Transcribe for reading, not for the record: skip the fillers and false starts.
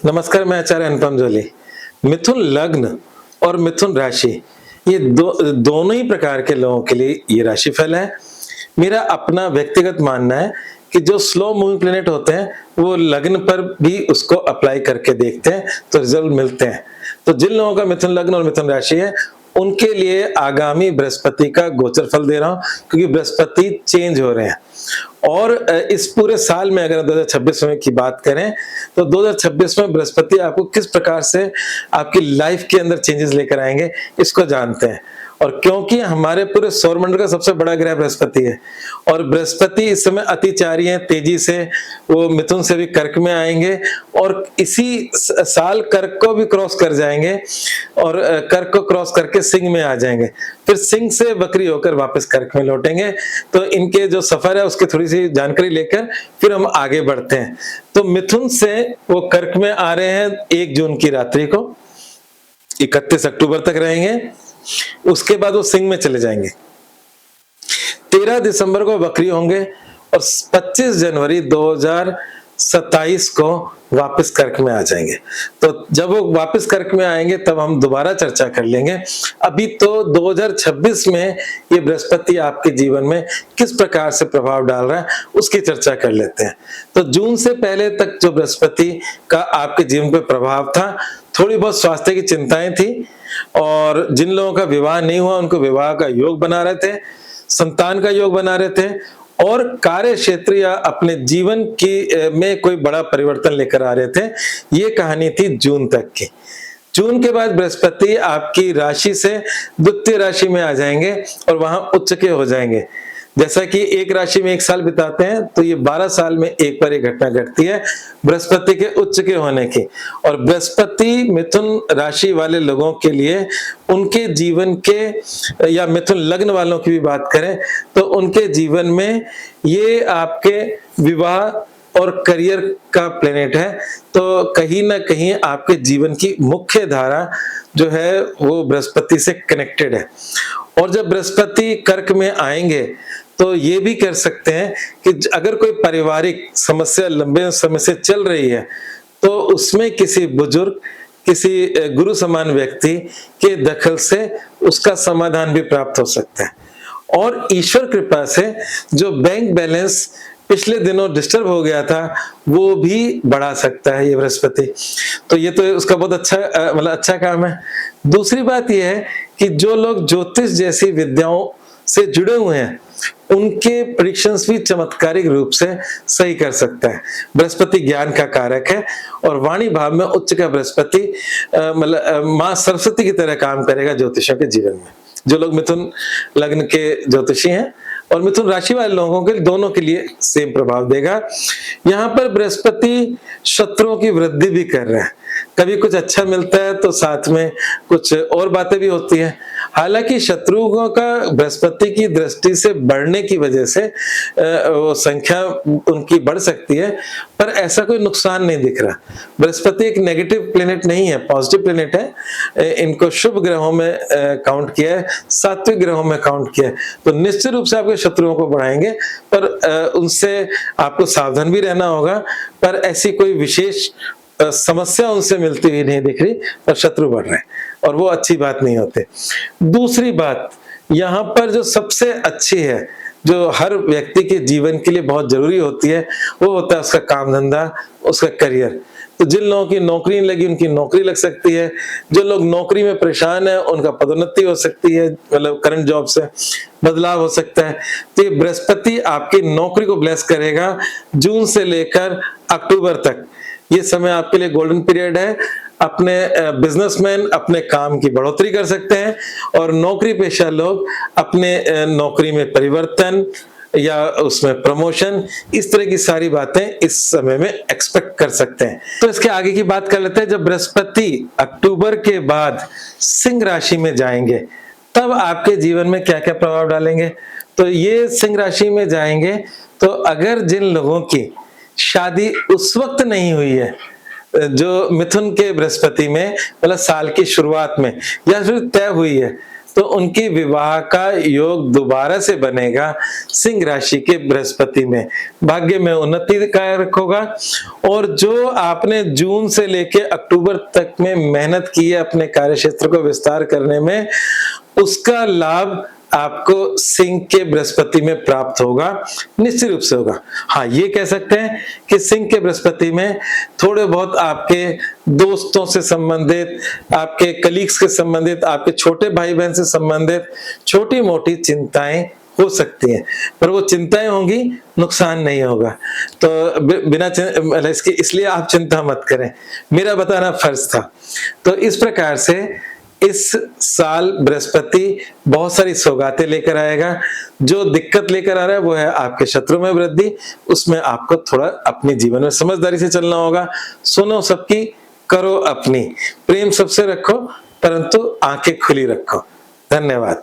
नमस्कार, मैं आचार्य अनुपम जोली। मिथुन लग्न और मिथुन राशि ये दोनों ही प्रकार के लोगों के लिए ये राशिफल है। मेरा अपना व्यक्तिगत मानना है कि जो स्लो मूविंग प्लेनेट होते हैं वो लग्न पर भी उसको अप्लाई करके देखते हैं तो रिजल्ट मिलते हैं। तो जिन लोगों का मिथुन लग्न और मिथुन राशि है उनके लिए आगामी बृहस्पति का गोचर फल दे रहा हूं, क्योंकि बृहस्पति चेंज हो रहे हैं। और इस पूरे साल में अगर 2026 में की बात करें तो 2026 में बृहस्पति आपको किस प्रकार से आपकी लाइफ के अंदर चेंजेस लेकर आएंगे इसको जानते हैं। और क्योंकि हमारे पूरे सौरमंडल का सबसे बड़ा ग्रह बृहस्पति है और बृहस्पति इस समय अतिचारी है, तेजी से वो मिथुन से भी कर्क में आएंगे और इसी साल कर्क को भी क्रॉस कर जाएंगे और कर्क को क्रॉस करके सिंह में आ जाएंगे, फिर सिंह से बकरी होकर वापस कर्क में लौटेंगे। तो इनके जो सफर है उसकी थोड़ी सी जानकारी लेकर फिर हम आगे बढ़ते हैं। तो मिथुन से वो कर्क में आ रहे हैं 1 जून की रात्रि को, 31 अक्टूबर तक रहेंगे, उसके बाद वो सिंह में चले जाएंगे। 13 दिसंबर को बकरी होंगे और 25 जनवरी 2027 को वापस कर्क में आ जाएंगे। तो जब वो वापस कर्क में आएंगे तब हम दोबारा चर्चा कर लेंगे। अभी तो 2026 में ये बृहस्पति आपके जीवन में किस प्रकार से प्रभाव डाल रहा है उसकी चर्चा कर लेते हैं। तो जून से पहले तक जो बृहस्पति का आपके जीवन पे प्रभाव था, थोड़ी बहुत स्वास्थ्य की चिंताएं थी और जिन लोगों का विवाह नहीं हुआ उनको विवाह का योग बना रहे थे, संतान का योग बना रहे थे और कार्य क्षेत्र या अपने जीवन की में कोई बड़ा परिवर्तन लेकर आ रहे थे। ये कहानी थी जून तक की। जून के बाद बृहस्पति आपकी राशि से द्वितीय राशि में आ जाएंगे और वहां उच्च के हो जाएंगे। जैसा कि एक राशि में 1 साल बिताते हैं तो ये 12 साल में एक बार ये घटना घटती है बृहस्पति के उच्च के होने की। और बृहस्पति मिथुन राशि वाले लोगों के लिए उनके जीवन के या मिथुन लग्न वालों की भी बात करें तो उनके जीवन में ये आपके विवाह और करियर का प्लेनेट है। तो कहीं ना कहीं आपके जीवन की मुख्य धारा जो है वो बृहस्पति से कनेक्टेड है। और जब बृहस्पति कर्क में आएंगे तो ये भी कर सकते हैं कि अगर कोई पारिवारिक समस्या लंबे समय से चल रही है तो उसमें किसी बुजुर्ग, किसी गुरु समान व्यक्ति के दखल से उसका समाधान भी प्राप्त हो सकता है। और ईश्वर कृपा से जो बैंक बैलेंस पिछले दिनों डिस्टर्ब हो गया था वो भी बढ़ा सकता है ये बृहस्पति। तो ये तो उसका बहुत अच्छा मतलब अच्छा काम है। दूसरी बात यह है कि जो लोग ज्योतिष जैसी विद्याओं से जुड़े हुए हैं उनके प्रेडिक्शंस भी चमत्कारिक रूप से सही कर सकता है। बृहस्पति ज्ञान का कारक है और वाणी भाव में उच्च का बृहस्पति मतलब मां सरस्वती की तरह काम करेगा ज्योतिषियों के जीवन में। जो लोग मिथुन लग्न के ज्योतिषी हैं और मिथुन राशि वाले लोगों के दोनों के लिए सेम प्रभाव देगा। यहाँ पर बृहस्पति शत्रुओं की वृद्धि भी कर रहा है। कभी कुछ अच्छा मिलता है तो साथ में कुछ और बातें भी होती हैं। हालांकि शत्रुओं का बृहस्पति की दृष्टि से बढ़ने की वजह से वो संख्या उनकी बढ़ सकती है, पर ऐसा कोई नुकसान नहीं दिख रहा। बृहस्पति एक नेगेटिव प्लेनेट नहीं है, पॉजिटिव प्लेनेट है। इनको शुभ ग्रहों में काउंट किया है, सात्विक ग्रहों में काउंट किया है। तो निश्चित रूप से आपके शत्रुओं को बढ़ाएंगे, पर उनसे आपको सावधान भी रहना होगा। पर ऐसी कोई विशेष समस्या उनसे मिलती हुई नहीं दिख रही, पर शत्रु बढ़ रहे हैं और वो अच्छी बात नहीं होती। दूसरी बात यहाँ पर जो सबसे अच्छी है, जो हर व्यक्ति के जीवन के लिए बहुत जरूरी होती है, वो होता है उसका काम धंधा, उसका करियर। तो जिन लोगों की नौकरी नहीं लगी उनकी नौकरी लग सकती है। जो लोग नौकरी में परेशान है उनका पदोन्नति हो सकती है, मतलब करंट जॉब से बदलाव हो सकता है। तो ये बृहस्पति आपकी नौकरी को ब्लेस करेगा जून से लेकर अक्टूबर तक। ये समय आपके लिए गोल्डन पीरियड है। अपने बिजनेसमैन अपने काम की बढ़ोतरी कर सकते हैं और नौकरी पेशा लोग अपने नौकरी में परिवर्तन या उसमें प्रमोशन, इस तरह की सारी बातें इस समय में एक्सपेक्ट कर सकते हैं। तो इसके आगे की बात कर लेते हैं। जब बृहस्पति अक्टूबर के बाद सिंह राशि में जाएंगे तब आपके जीवन में क्या क्या प्रभाव डालेंगे। तो ये सिंह राशि में जाएंगे तो अगर जिन लोगों की शादी उस वक्त नहीं हुई है जो मिथुन के बृहस्पति में मतलब साल की शुरुआत में या फिर तय हुई है तो उनकी विवाह का योग दोबारा से बनेगा सिंह राशि के बृहस्पति में। भाग्य में उन्नति कारक होगा। और जो आपने जून से लेके अक्टूबर तक में मेहनत की है अपने कार्य क्षेत्र को विस्तार करने में, उसका लाभ आपको सिंह के बृहस्पति में प्राप्त होगा, निश्चित रूप से होगा। हाँ, ये कह सकते हैं कि सिंह के बृहस्पति में थोड़े बहुत आपके दोस्तों से संबंधित, आपके कलीग्स के संबंधित, आपके छोटे भाई बहन से संबंधित छोटी मोटी चिंताएं हो सकती हैं, पर वो चिंताएं होंगी, नुकसान नहीं होगा। तो बिना इसलिए आप चिंता मत करें, मेरा बताना फर्ज था। तो इस प्रकार से इस साल बृहस्पति बहुत सारी सौगातें लेकर आएगा। जो दिक्कत लेकर आ रहा है वो है आपके शत्रु में वृद्धि। उसमें आपको थोड़ा अपने जीवन में समझदारी से चलना होगा। सुनो सबकी, करो अपनी, प्रेम सबसे रखो, परंतु आंखें खुली रखो। धन्यवाद।